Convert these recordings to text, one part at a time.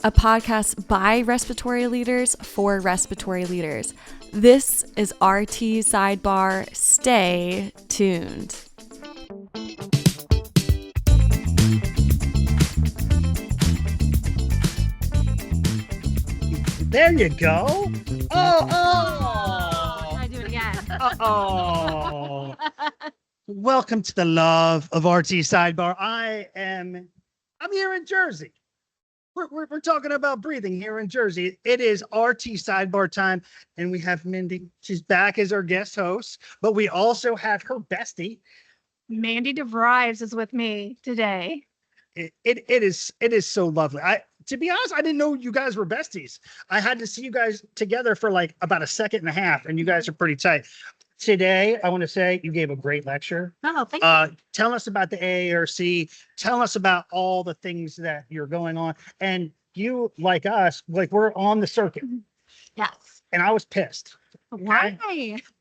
a podcast by respiratory leaders for respiratory leaders. This is RT Sidebar. Stay tuned. There you go. Oh. I do it again. Oh. Welcome to the love of RT Sidebar. I'm here in Jersey. We're talking about breathing here in Jersey. It is RT Sidebar time, and we have Mindy. She's back as our guest host, but we also have her bestie. Mandy DeVries is with me today. It is so lovely. To be honest, I didn't know you guys were besties. I had to see you guys together for like about a second and a half, and you guys are pretty tight. Today, I want to say you gave a great lecture. Oh, thank you. Tell us about the AARC. Tell us about all the things that you're going on. And you, like us, like we're on the circuit. Yes. And I was pissed. Why?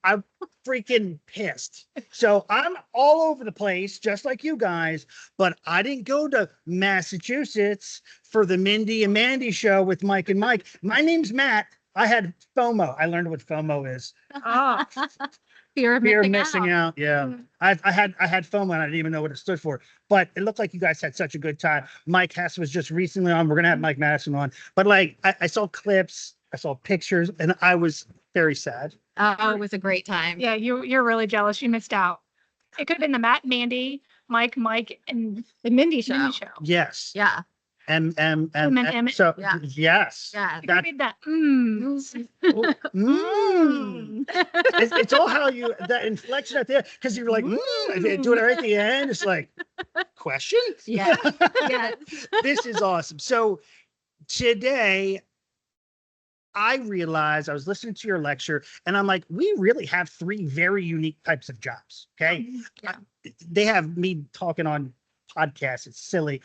I'm freaking pissed. So I'm all over the place, just like you guys, but I didn't go to Massachusetts for the Mindy and Mandy show with Mike and Mike. My name's Matt. I had FOMO. I learned what FOMO is. Oh. Fear of missing out. Yeah. I had FOMO and I didn't even know what it stood for, but it looked like you guys had such a good time. Mike Hess was just recently on. We're going to have Mike Madison on, but like I saw clips, I saw pictures, and I was very sad. Oh, it was a great time. Yeah, you're really jealous. You missed out. It could have been the Matt, Mandy, Mike, and The Mindy show. Mindy show. Yes. Yeah. So Yeah. yes. Yeah. It could have been that. Mm. It's all how you that inflection at the end, because you're like and you do it right at the end. It's like question. Yeah. Yes. This is awesome. So today I realized I was listening to your lecture and I'm like, we really have three very unique types of jobs. Okay. Yeah. They have me talking on podcasts. It's silly.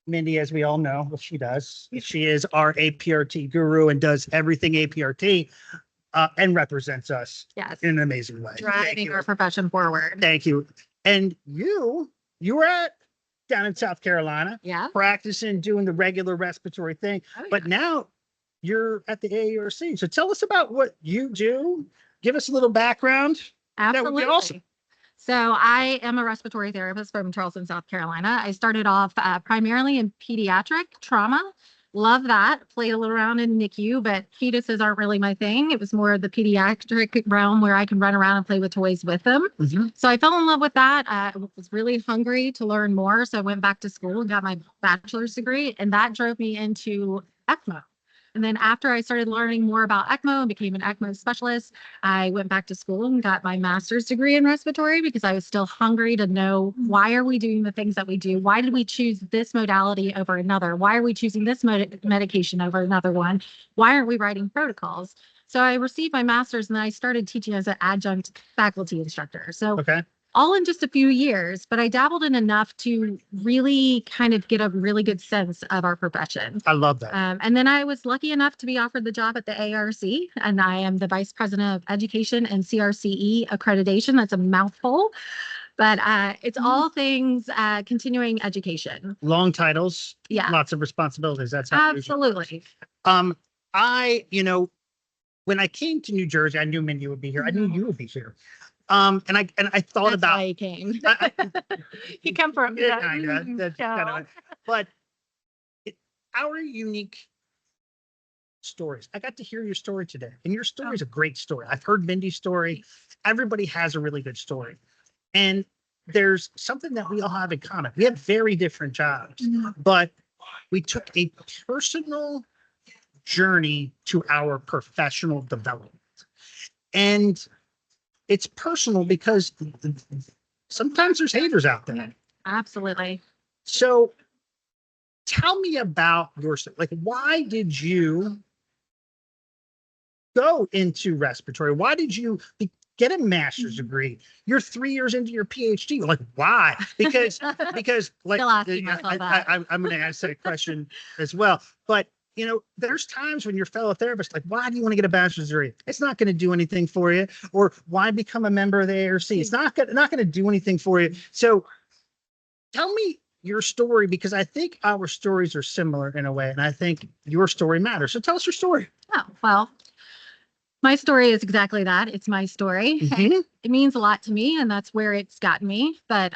Mindy, as we all know what she does, she is our APRT guru and does everything APRT and represents us Yes. in an amazing way. Thank Driving you. our profession forward. Thank you. And you were down in South Carolina, Yeah. practicing doing the regular respiratory thing, Oh, but now you're at the AARC. So tell us about what you do. Give us a little background. Absolutely. That would be awesome. So I am a respiratory therapist from Charleston, South Carolina. I started off primarily in pediatric trauma. Love that. Played a little around in NICU, but fetuses aren't really my thing. It was more the pediatric realm where I can run around and play with toys with them. Mm-hmm. So I fell in love with that. I was really hungry to learn more. So I went back to school and got my bachelor's degree, and that drove me into ECMO. And then after I started learning more about ECMO and became an ECMO specialist, I went back to school and got my master's degree in respiratory because I was still hungry to know, why are we doing the things that we do? Why did we choose this modality over another? Why are we choosing this medication over another one? Why aren't we writing protocols? So I received my master's and then I started teaching as an adjunct faculty instructor. So Okay. all in just a few years, but I dabbled in enough to really kind of get a really good sense of our profession. I love that. And then I was lucky enough to be offered the job at the ARC, and I am the Vice President of Education and CRCE accreditation. That's a mouthful, but it's all things continuing education. Long titles. Yeah. Lots of responsibilities. That's how it usually works. Absolutely. When I came to New Jersey, I knew Mindy would be here. I knew you would be here. And I thought That's about why he came. He come from yeah, that. that's show. kind of, but our unique stories. I got to hear your story today, and your story is a great story. I've heard Mindy's story. Everybody has a really good story, and there's something that we all have in common. We have very different jobs, but we took a personal journey to our professional development, and it's personal because sometimes there's haters out there. Absolutely. So tell me about your, like, why did you go into respiratory? Why did you get a master's degree? You're 3 years into your PhD. Like, why? Because like, Still asking myself that. I'm going to ask that question as well. But there's times when your fellow therapist, like, why do you want to get a bachelor's degree? It's not going to do anything for you. Or why become a member of the ARC? It's not going to do anything for you. So tell me your story because I think our stories are similar in a way, and I think your story matters. So tell us your story. Oh, well, my story is exactly that. It's my story. Mhm. It means a lot to me, and that's where it's gotten me. But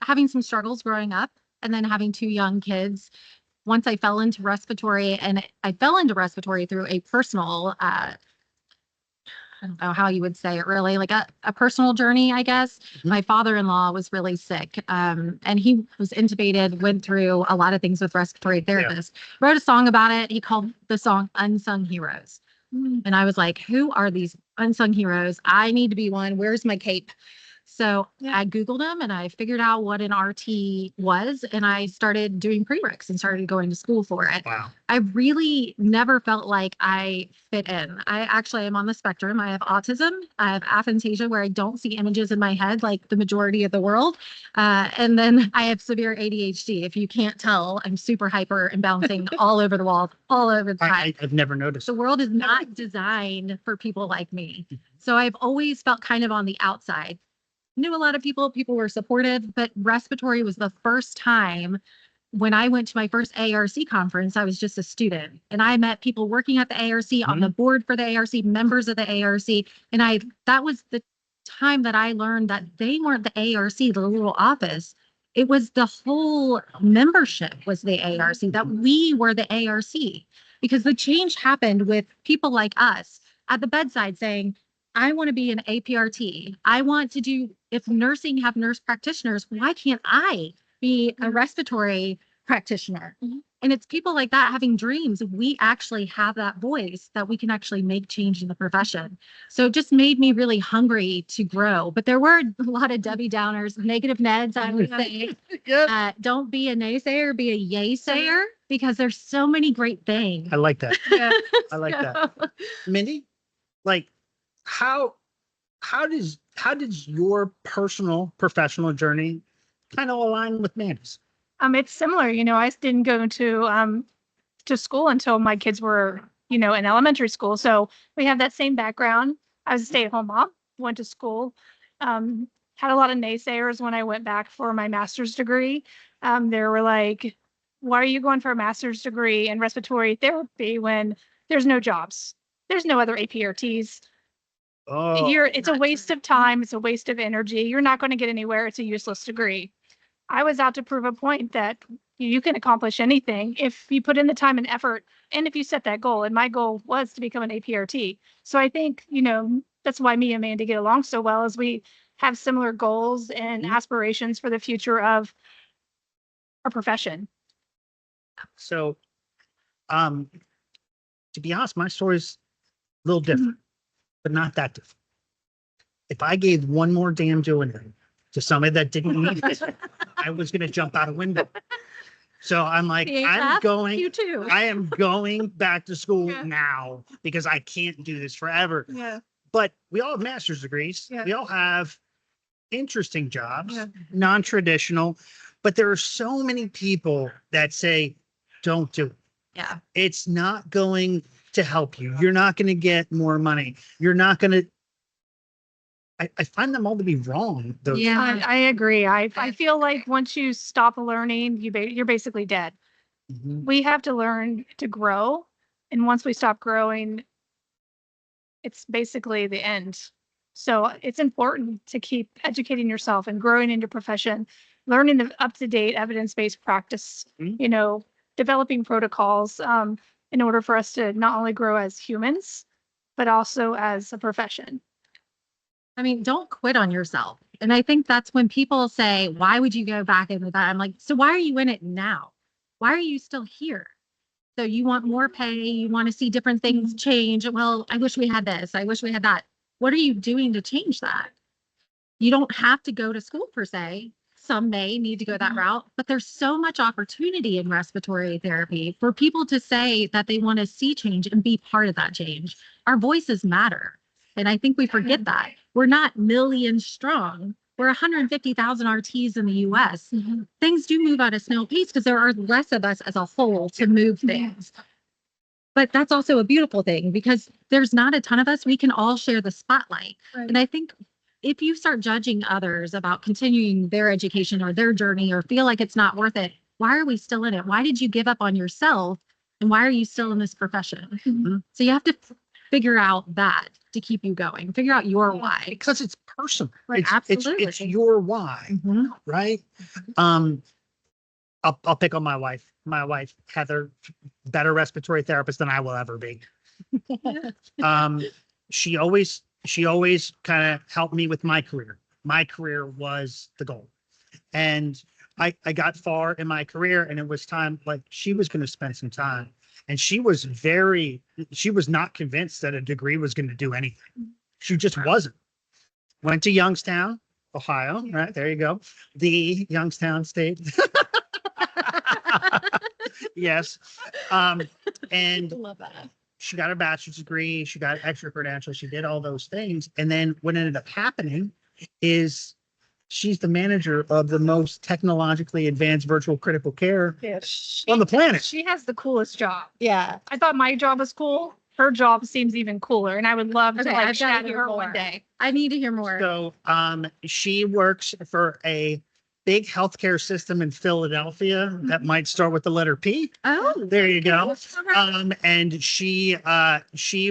having some struggles growing up and then having two young kids, once I fell into respiratory, and I fell into respiratory through a personal, I don't know how you would say it really, like a personal journey, I guess. Mhm. My father-in-law was really sick, and he was intubated, went through a lot of things with respiratory therapists, wrote a song about it. He called the song Unsung Heroes. And I was like, who are these unsung heroes? I need to be one. Where's my cape? So I Googled them and I figured out what an RT was, and I started doing prereqs and started going to school for it. Wow. I really never felt like I fit in. I actually am on the spectrum. I have autism. I have aphantasia where I don't see images in my head like the majority of the world. And then I have severe ADHD. If you can't tell, I'm super hyper and bouncing all over the walls, all over the time. I've never noticed. The world is not designed for people like me. So I've always felt kind of on the outside. Knew a lot of people were supportive, but respiratory was the first time when I went to my first ARC conference. I was just a student and I met people working at the ARC, on the board for the ARC, members of the ARC. And that was the time that I learned that they weren't the ARC, the little office. It was the whole membership was the ARC, that we were the ARC, because the change happened with people like us at the bedside saying, I want to be an APRT. I want to do, if nursing have nurse practitioners, why can't I be a respiratory practitioner? And it's people like that having dreams. We actually have that voice that we can actually make change in the profession. So it just made me really hungry to grow. But there were a lot of Debbie Downers, negative Neds, I would say. Don't be a naysayer, be a yay sayer, because there's so many great things. I like that. I like that. Mindy, like how does your personal professional journey kind of align with Mandy's? It's similar. I didn't go to school until my kids were, in elementary school. So we have that same background. I was a stay-at-home mom, went to school, had a lot of naysayers when I went back for my master's degree. They were like, why are you going for a master's degree in respiratory therapy when there's no jobs? There's no other APRTs. Oh, It's a waste of time. It's a waste of energy. You're not going to get anywhere. It's a useless degree. I was out to prove a point that you can accomplish anything if you put in the time and effort, and if you set that goal. And my goal was to become an APRT. So I think, that's why me and Mandy get along so well, is we have similar goals and aspirations for the future of our profession. so to be honest, my story's a little different, but not that different. If I gave one more damn doing to somebody that didn't need it, I was going to jump out a window. So I'm like, You too. I am going back to school now because I can't do this forever. Yeah. But we all have master's degrees. Yeah. We all have interesting jobs, non-traditional, but there are so many people that say, don't do it. Yeah. It's not going to help you. You're not going to get more money. You're not going to. I find them all to be wrong. Though. Yeah. I agree. I feel like once you stop learning, you're basically dead. Mhm. We have to learn to grow. And once we stop growing, it's basically the end. So it's important to keep educating yourself and growing in your profession, learning the up-to-date evidence-based practice, developing protocols in order for us to not only grow as humans, but also as a profession. I mean, don't quit on yourself. And I think that's when people say, why would you go back into that? I'm like, so why are you in it now? Why are you still here? So you want more pay, you want to see different things change. Well, I wish we had this. I wish we had that. What are you doing to change that? You don't have to go to school per se. Some may need to go that route, but there's so much opportunity in respiratory therapy for people to say that they want to see change and be part of that change. Our voices matter. And I think we forget that. We're not millions strong. We're 150,000 RTs in the US. Things do move at a snail pace because there are less of us as a whole to move things. But that's also a beautiful thing because there's not a ton of us. We can all share the spotlight. Right. And I think if you start judging others about continuing their education or their journey or feel like it's not worth it, why are we still in it? Why did you give up on yourself? And why are you still in this profession? Mhm. So you have to figure out that to keep you going. Figure out your why. Because it's personal. Right, It's absolutely. your why, Mhm. right? I'll pick on my wife. My wife, Heather, better respiratory therapist than I will ever be. She always kind of helped me with my career. My career was the goal. And I got far in my career, and it was time, like, she was going to spend some time. And she was not convinced that a degree was going to do anything. She just wasn't. Went to Youngstown, Ohio, right? There you go. The Youngstown State. Yes. And Love that. she got her bachelor's degree. She got extra credentials. She did all those things. And then what ended up happening is she's the manager of the most technologically advanced virtual critical care Yeah, on the planet. she has the coolest job. Yeah. I thought my job was cool. Her job seems even cooler, and I would love to Okay, like I've gotta chat hear her more. one day. I need to hear more. So she works for a big healthcare system in Philadelphia that might start with the letter P. Oh, There you go. And she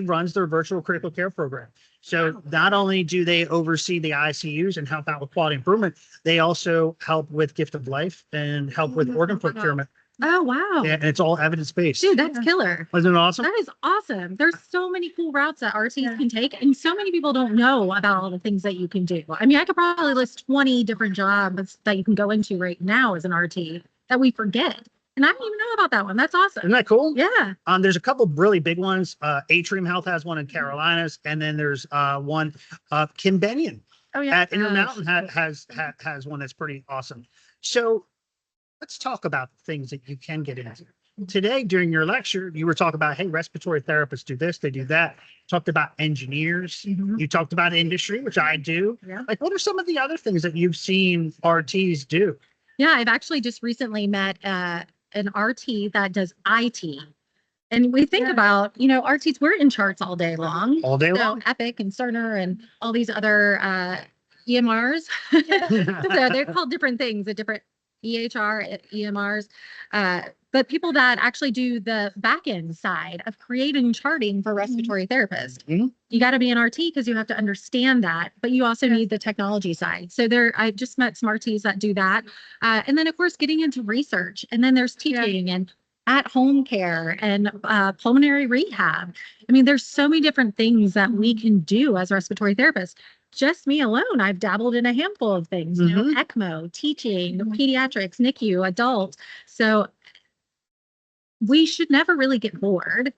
runs their virtual critical care program. So not only do they oversee the ICUs and help out with quality improvement, they also help with gift of life and help with organ procurement. oh, wow. Yeah, and it's all evidence-based. Dude, that's killer. Wasn't it awesome? That is awesome. There's so many cool routes that RTs can take, and so many people don't know about all the things that you can do. I mean, I could probably list 20 different jobs that you can go into right now as an RT that we forget. And I don't even know about that one. That's awesome. Isn't that cool? Yeah. There's a couple really big ones. Atrium Health has one in Carolinas, and then there's one, Kim Benyon Oh yeah. at Intermountain has one that's pretty awesome. So let's talk about things that you can get into. Today, during your lecture, you were talking about, hey, respiratory therapists do this, they do that. Talked about engineers. Mhm. You talked about industry, which I do. Yeah. Like, what are some of the other things that you've seen RTs do? Yeah, I've actually just recently met an RT that does IT. And we think about, RTs, we're in charts all day long. All day So long. Epic and Cerner and all these other EMRs. So they're called different things, the different EHR, EMRs. But people that actually do the back end side of creating charting for respiratory therapists. Mhm. You got to be an RT because you have to understand that, but you also need the technology side. So I just met some RTs that do that. And then of course, getting into research, and then there's teaching and at-home care and pulmonary rehab. I mean, there's so many different things that we can do as respiratory therapists. Just me alone, I've dabbled in a handful of things, ECMO, teaching, pediatrics, NICU, adult. So we should never really get bored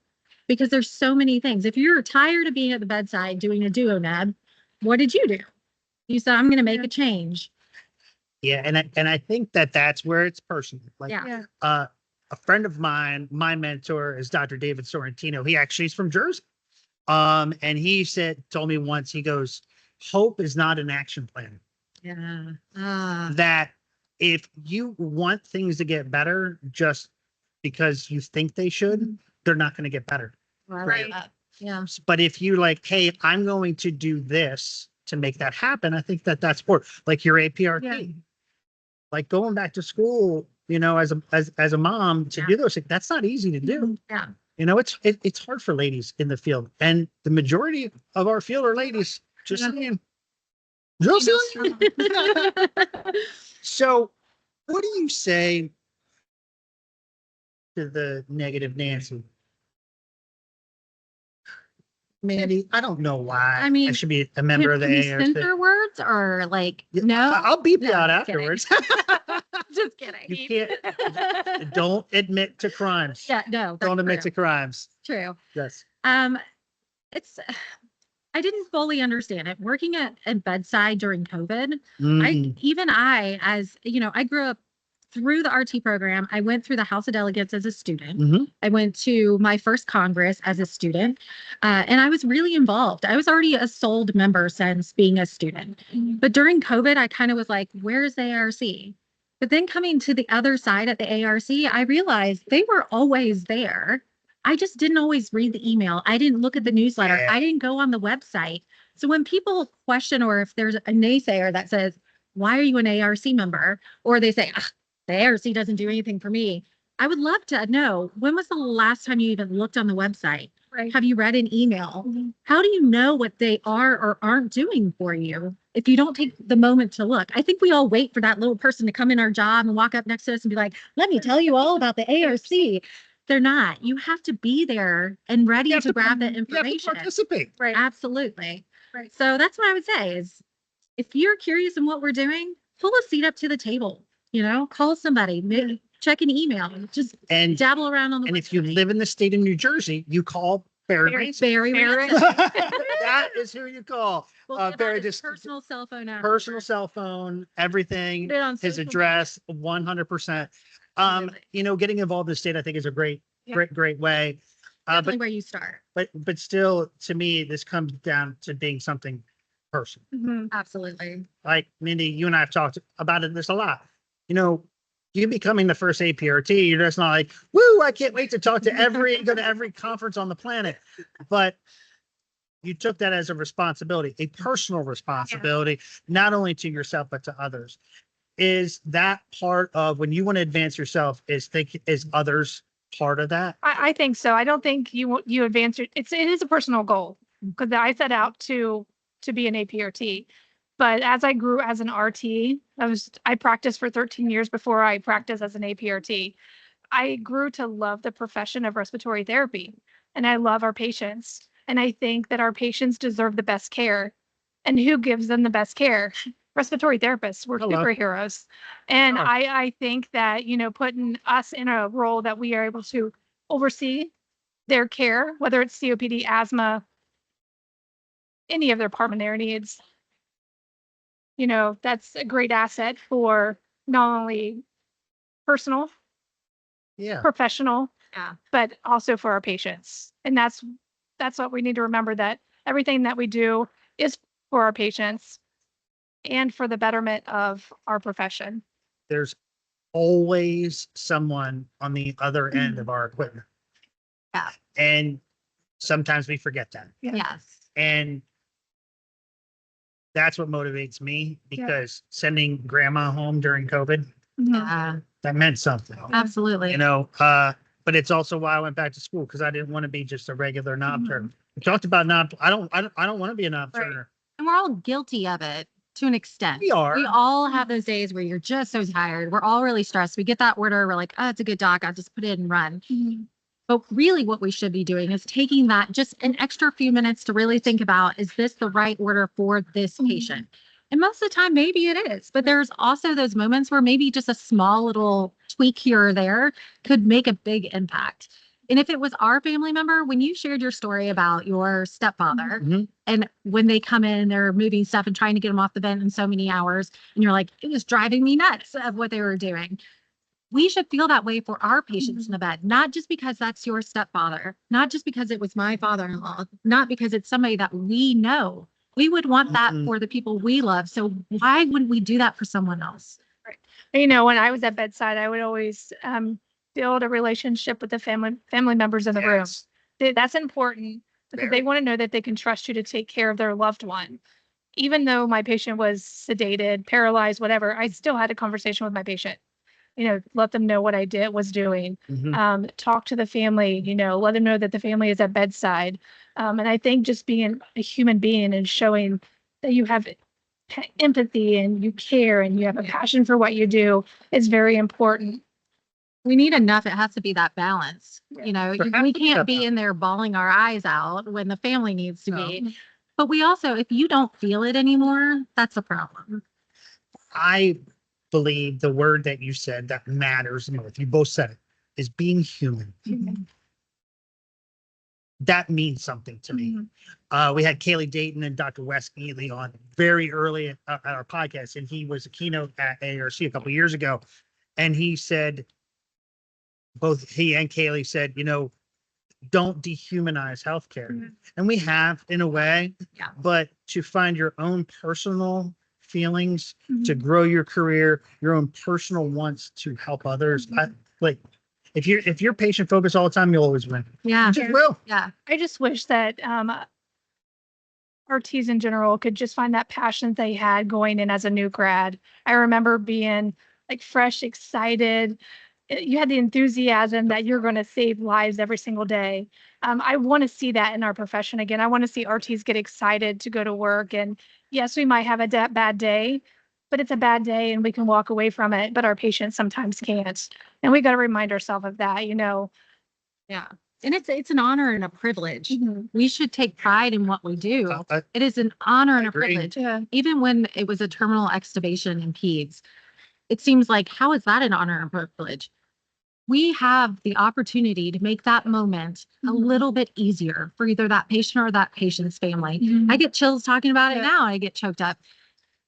because there's so many things. If you're tired of being at the bedside doing a duoneb, what did you do? You said, I'm going to make a change. Yeah, and I think that's where it's personal. Like, Yeah. A friend of mine, my mentor is Dr. David Sorrentino. He actually is from Jersey. And he told me once, he goes, hope is not an action plan. Yeah. That if you want things to get better just because you think they should, they're not going to get better. Right. Yeah. But if you like, hey, I'm going to do this to make that happen, I think that's sport. Like your APRT. Yeah. Like going back to school, as a mom to do those things, that's not easy to do. Yeah. It's hard for ladies in the field, and the majority of our field are ladies. Just saying. Just saying. So, what do you say to the negative Nancy? Mandy, I don't know why. I mean, I should be a member of the Can we ARC. censor words or like, Yeah, no? I'll beep you No, out just kidding. afterwards. Just kidding. You can't. Don't admit to crimes. Yeah, no. Don't that's admit to true. crimes. True. Yes. It's I didn't fully understand it. Working at bedside during COVID, Mhm. I grew up through the RT program. I went through the House of Delegates as a student. Mhm. I went to my first Congress as a student, and I was really involved. I was already a sold member since being a student. But during COVID, I kind of was like, where's the ARC? But then coming to the other side at the ARC, I realized they were always there. I just didn't always read the email. I didn't look at the newsletter. Yeah. I didn't go on the website. So when people question, or if there's a naysayer that says, why are you an ARC member? Or they say, "Ugh, the ARC doesn't do anything for me." I would love to know, when was the last time you even looked on the website? Right. Have you read an email? Mhm. How do you know what they are or aren't doing for you if you don't take the moment to look? I think we all wait for that little person to come in our job and walk up next to us and be like, let me tell you all about the ARC. They're not. You have to be there and ready You have to grab that You have to information. participate. Right. Absolutely. Right. So that's what I would say is, if you're curious in what we're doing, pull a seat up to the table, call somebody, maybe check an email, just And dabble around on the and if you website. live in the state of New Jersey, you call Barry. Barry. Ransom. Barry Barry. Ransom. That is who you call. We'll give Barry out his just personal cell phone out. personal cell phone, everything, Put it on his social address, 100%. Absolutely. Getting involved in the state, I think, is a great way. Definitely where you start. But still, to me, this comes down to being something personal. Mhm. Absolutely. Like Mindy, you and I have talked about this a lot. You becoming the first APRT, you're just not like, woo, I can't wait to talk to go to every conference on the planet. But you took that as a responsibility, a personal responsibility, not only to yourself, but to others. Is that part of when you want to advance yourself, is others part of that? I think so. I don't think you advance it is a personal goal, because I set out to be an APRT. But as I grew as an RT, I practiced for 13 years before I practiced as an APRT. I grew to love the profession of respiratory therapy, and I love our patients. And I think that our patients deserve the best care. And who gives them the best care? Respiratory therapists. We're Hello. superheroes. And Oh. I think that, putting us in a role that we are able to oversee their care, whether it's COPD, asthma, any of their pulmonary needs, that's a great asset for not only personal, Yeah. professional, Yeah. but also for our patients. And that's what we need to remember, that everything that we do is for our patients and for the betterment of our profession. There's always someone on the other end of our equipment. Yeah. And sometimes we forget that. Yeah. Yes. And that's what motivates me, because sending grandma home during COVID, Mhm. Yeah. that meant something. Absolutely. But it's also why I went back to school, because I didn't want to be just a regular knob turner. We talked about I don't want to be a knob Right. turner. And we're all guilty of it to an extent. We are. We all have those days where you're just so tired. We're all really stressed. We get that order. We're like, oh, it's a good doc. I'll just put it and run. Mhm. But really what we should be doing is taking that just an extra few minutes to really think about, is this the right order for this patient? And most of the time, maybe it is, but there's also those moments where maybe just a small little tweak here or there could make a big impact. And if it was our family member, when you shared your story about your stepfather, Mhm. and when they come in, they're moving stuff and trying to get them off the vent in so many hours, and you're like, it was driving me nuts of what they were doing. We should feel that way for our patients in the bed, not just because that's your stepfather, not just because it was my father-in-law, not because it's somebody that we know. We would want that Mhm. for the people we love. So why wouldn't we do that for someone else? When I was at bedside, I would always build a relationship with the family members in the room. Yes. That's important, because they want to know that they can trust you to take care of their loved one. Even though my patient was sedated, paralyzed, whatever, I still had a conversation with my patient. Let them know what I was doing. Mhm. Talk to the family, let them know that the family is at bedside. And I think just being a human being and showing that you have empathy and you care and you have a passion for what you do is very important. We need enough. It has to be that balance. There has to We be can't that be in there bawling our eyes out when the family needs to No. be. But we also, if you don't feel it anymore, that's a problem. I believe the word that you said that matters most, you both said it, is being human. That means something to me. We had Kaylee Dayton and Dr. Wes Ely on very early at our podcast, and he was a keynote at ARC a couple of years ago. And he said, both he and Kaylee said, don't dehumanize healthcare. And we have, in a way, Yeah. but to find your own personal feelings, to grow your career, your own personal wants to help others. If you're patient focused all the time, you'll always win. Yeah. You just will. Yeah. I just wish that RTs in general could just find that passion they had going in as a new grad. I remember being like fresh, excited. You had the enthusiasm that you're going to save lives every single day. I want to see that in our profession again. I want to see RTs get excited to go to work. And yes, we might have a bad day, but it's a bad day and we can walk away from it. But our patients sometimes can't. And we got to remind ourselves of that, Yeah. And it's an honor and a privilege. Mhm. We should take pride in what we do. I It is an honor and a agree. privilege. Yeah. Even when it was a terminal extubation in peds, it seems like, how is that an honor and privilege? We have the opportunity to make that moment a Mhm. little bit easier for either that patient or that patient's family. Mhm. I get chills talking about it Yeah. now. I get choked up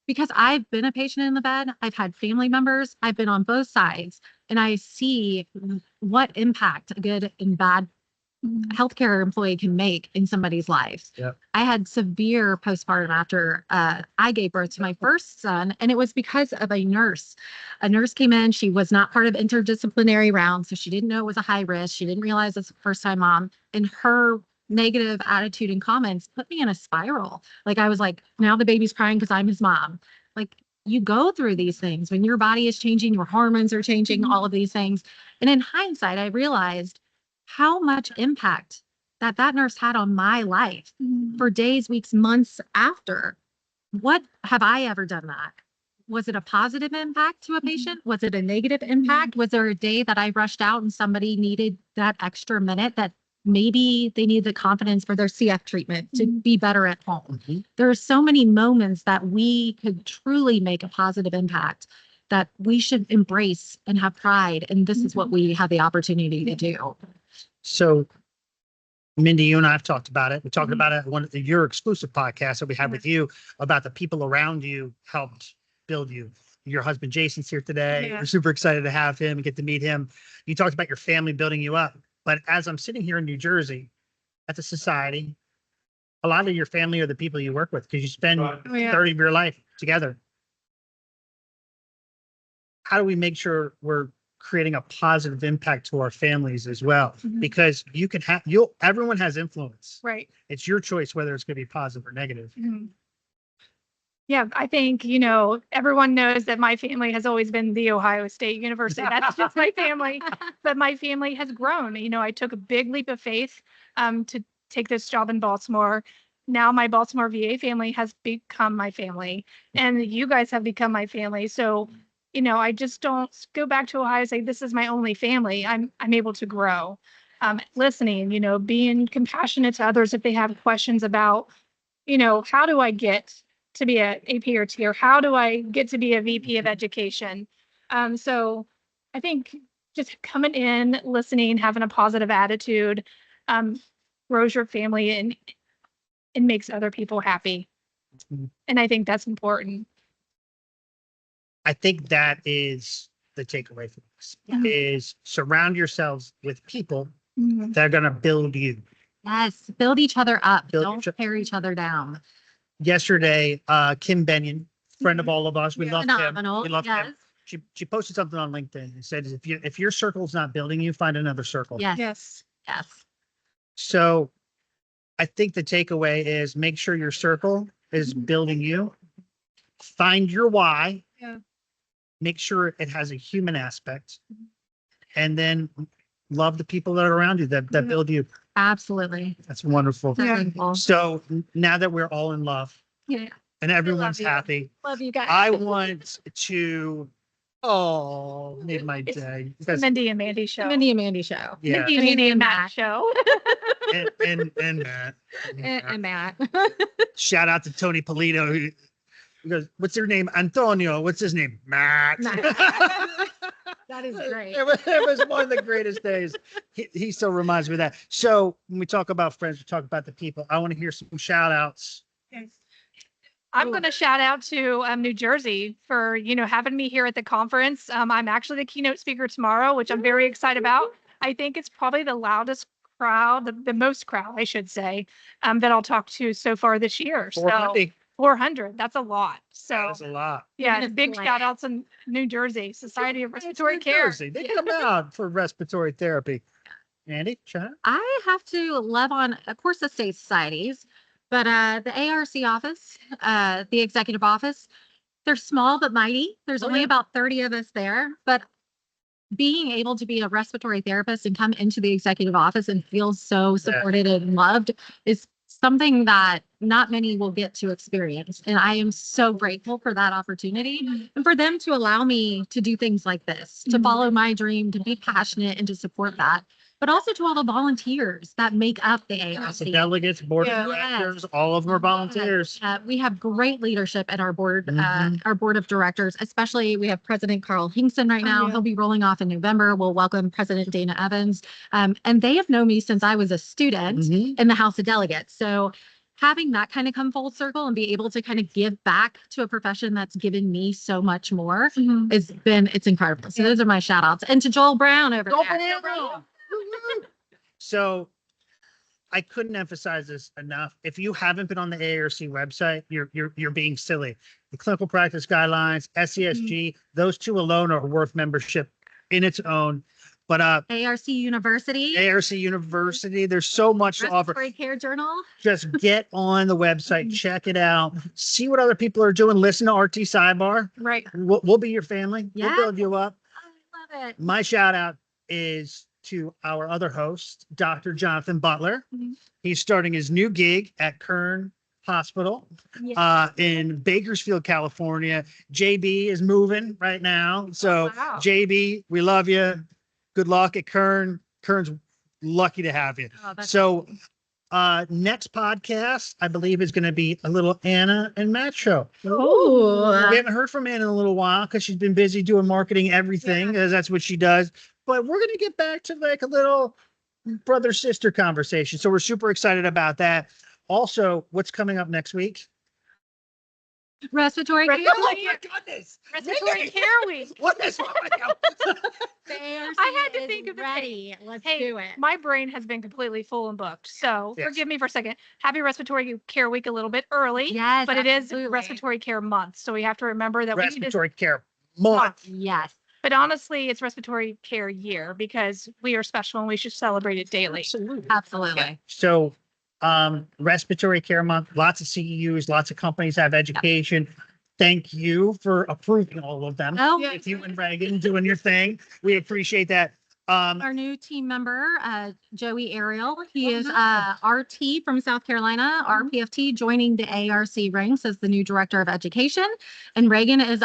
because I've been a patient in the bed. I've had family members. I've been on both sides, and I see what impact a good and bad Mhm. healthcare employee can make in somebody's life. Yep. I had severe postpartum after I gave birth to my first son, and it was because of a nurse. A nurse came in. She was not part of interdisciplinary round, so she didn't know it was a high risk. She didn't realize it's a first-time mom, and her negative attitude and comments put me in a spiral. Like I was like, now the baby's crying because I'm his mom. Like you go through these things when your body is changing, your hormones are changing, all of these things. And in hindsight, I realized how much impact that nurse had on my life Mhm. for days, weeks, months after. What have I ever done that? Was it a positive impact to a patient? Was it a negative impact? Was there a day that I rushed out and somebody needed that extra minute that maybe they need the confidence for their CF treatment to be better at home? Mhm. There are so many moments that we could truly make a positive impact that we should embrace and have pride. And this is what we have the opportunity to do. So, Mindy, you and I have talked about it. We talked Mhm. about it on one of your exclusive podcasts that we had Yeah. with you about the people around you helped build you. Your husband Jason's here today. Yeah. We're super excited to have him and get to meet him. You talked about your family building you up. But as I'm sitting here in New Jersey at the society, a lot of your family are the people you work with because you spend Oh, yeah. 30 of your life together. How do we make sure we're creating a positive impact to our families as well? Mhm. Because everyone has influence. Right. It's your choice whether it's going to be positive or negative. Mhm. Yeah, I think, everyone knows that my family has always been the Ohio State University. That's just my family. But my family has grown. I took a big leap of faith to take this job in Baltimore. Now my Baltimore VA family has become my family, and you guys have become my family. So, I just don't go back to Ohio and say this is my only family. I'm able to grow. Listening, being compassionate to others if they have questions about, how do I get to be a AP or T, or how do I get to be a VP of education? So I think just coming in, listening, having a positive attitude, um, grows your family and makes other people happy. Mhm. And I think that's important. I think that is the takeaway from this Yeah. is surround yourselves with people Mhm. that are going to build you. Yes, build each other up. Build Don't each- tear each other down. Yesterday, Kim Benyon, friend of all of us, we Yeah. love Kim. Phenomenal. We love Yes. Kim. She posted something on LinkedIn and said, if your circle's not building you, find another circle. Yes. Yes. Yes. So I think the takeaway is make sure your circle is building you. Find your why. Yeah. Make sure it has a human aspect. And then love the people that are around you that Yeah. build you. Absolutely. That's wonderful. Yeah. Thankful. So now that we're all in love Yeah. and everyone's you. happy, Love you guys. I want to, made my It's day. The Because, Mindy and Mandy show. Mindy and Mandy show. yeah, Mindy, Mandy and Matt show. and Matt. And Matt. Shout out to Tony Polito. He goes, what's your name? Antonio. What's his name? Matt. That is great. It was one of the greatest days. He still reminds me of that. So when we talk about friends, we talk about the people. I want to hear some shout outs. I'm going to shout out to New Jersey for, having me here at the conference. I'm actually the keynote speaker tomorrow, which I'm very excited about. I think it's probably the loudest crowd, the most crowd, I should say, that I'll talk to so far this year. So 400. 400, that's a lot. So That's a lot. yeah, It's big like- shout outs in New Jersey, Society of It's Respiratory New Care. Jersey. They come out for respiratory therapy. Andy, shout out. I have to love on, of course, the state societies, But the ARC office, the executive office, they're small but mighty. There's only about 30 of us there. But being able to be a respiratory therapist and come into the executive office and feel so supported and loved is something that not many will get to experience. And I am so grateful for that opportunity and for them to allow me to do things like this, to follow my dream, to be passionate and to support that. But also to all the volunteers that make up the ARC. The delegates, board of Yeah. directors, all of them are volunteers. We have great leadership at our board of directors, especially we have President Carl Hinkson right now. yeah. He'll be rolling off in November. We'll welcome President Dana Evans. And they have known me since I was a student in the House of Delegates. So having that kind of come full circle and be able to kind of give back to a profession that's given me so much more it's incredible. So those are my shout outs. And to Joel Brown over there. So I couldn't emphasize this enough. If you haven't been on the ARC website, you're being silly. The clinical practice guidelines, SESG, those two alone are worth membership in its own. But ARC University. ARC University, there's so much to offer. Respiratory Care Journal. Just get on the website, check it out, see what other people are doing. Listen to RT Sidebar. Right. We'll be your family. Yeah. We'll build you up. I love it. My shout out is to our other host, Dr. Jonathan Butler. He's starting his new gig at Kern Hospital in Bakersfield, California. JB is moving right now. So wow. JB, we love you. Good luck at Kern. Kern's lucky to have you. Oh, that's So next podcast, I believe, is going to be a little Anna and Matt show. Ooh. We haven't heard from Anna in a little while because she's been busy doing marketing, everything, as that's what she does. But we're going to get back to like a little brother-sister conversation. So we're super excited about that. Also, what's coming up next week? Respiratory Care. Oh my goodness! Respiratory Care Week. What is wrong with you? I had to think of the ready. Let's Hey, do it. my brain has been completely full and booked. So Yes. forgive me for a second. Happy Respiratory Care Week a little bit early. Yes, But it is absolutely. Respiratory Care Month. So we have to remember that we need to. Respiratory Care Month. Yes. But honestly, it's Respiratory Care Year because we are special and we should celebrate it daily. Absolutely. So, Respiratory Care Month, lots of CEUs, lots of companies have education. Thank you for approving all of them. Oh, Yeah. With you and Reagan doing your thing. We appreciate that. our new team member, Joey Ariel. He is RT from South Carolina, RPFT, joining the ARC ranks as the new director of education. And Reagan is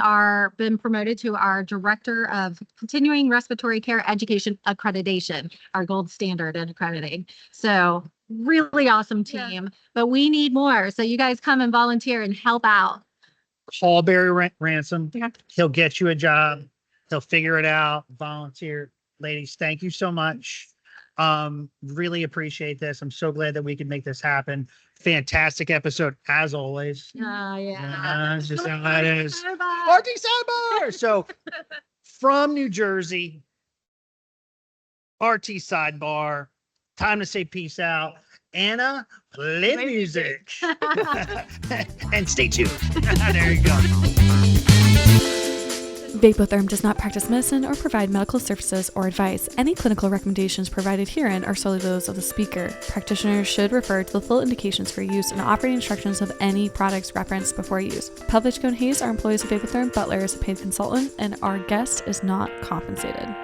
been promoted to our director of continuing respiratory care education accreditation, our gold standard in accrediting. So really awesome team, but we need more. So you guys come and volunteer and help out. Call Barry Ransom. Yeah. He'll get you a job. He'll figure it out. Volunteer. Ladies, thank you so much. Really appreciate this. I'm so glad that we could make this happen. Fantastic episode, as always. It's just how it is. RT Sidebar. So from New Jersey, RT Sidebar. Time to say peace out. Anna, play music. And stay tuned. There you go. Vapotherm does not practice medicine or provide medical services or advice. Any clinical recommendations provided herein are solely those of the speaker. Practitioners should refer to the full indications for use and operating instructions of any products referenced before use. Pavlichko and Hayes are employees of Vapotherm. Butler is a paid consultant, and our guest is not compensated.